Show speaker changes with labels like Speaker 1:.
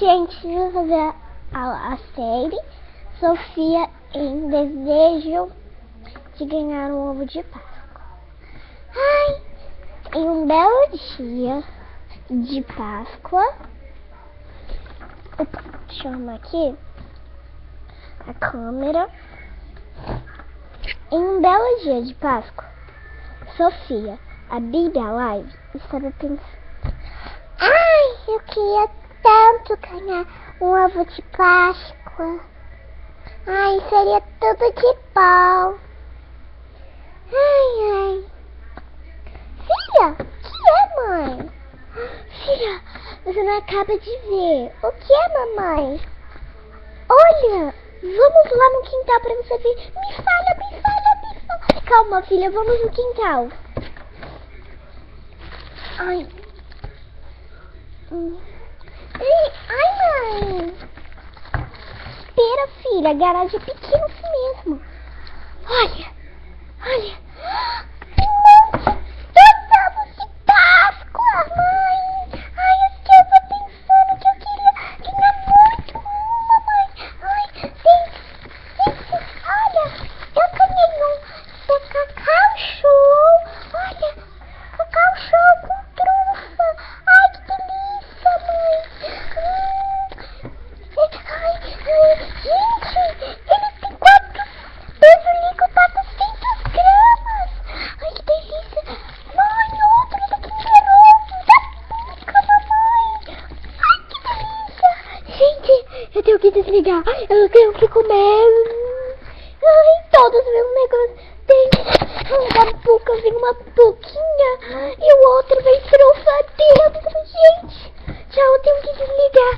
Speaker 1: gente, vai fazer a série Sofia em Desejo de Ganhar um Ovo de Páscoa. Ai, em um belo dia de Páscoa, deixa eu arrumar aqui a câmera. Em um belo dia de Páscoa, Sofia, a Bíblia Live, estava pensando: ai, eu queria tanto ganhar um ovo de Páscoa. Ai, seria tudo de bom. Ai, ai. Filha, o que é, mãe? Filha, você não acaba de ver. O que é, mamãe? Olha, vamos lá no quintal pra você ver. Me fala, me fala, me fala. Calma, filha, vamos no quintal. Ai. Ai, mãe. Espera, filha, a garagem é pequena assim mesmo. Olha, olha. Ovos de Páscoa, mãe. Ai, eu estava pensando que eu queria ganhar muito uma, mãe. Ai, tem, olha, eu ganhei um da Cacau Show. Olha, Cacau Show com trufa. Ai, que delícia, mãe. Ai, gente, ele tem 400 gramas. Ai, que delícia. Mãe, outro daqui generoso da boca, mamãe. Ai, que delícia. Gente, eu tenho que desligar. Eu tenho que comer. Ai, todos os meus negócios. Tem da boca, vem uma boquinha e o outro vem trufa dentro, gente. Tchau, eu tenho que desligar.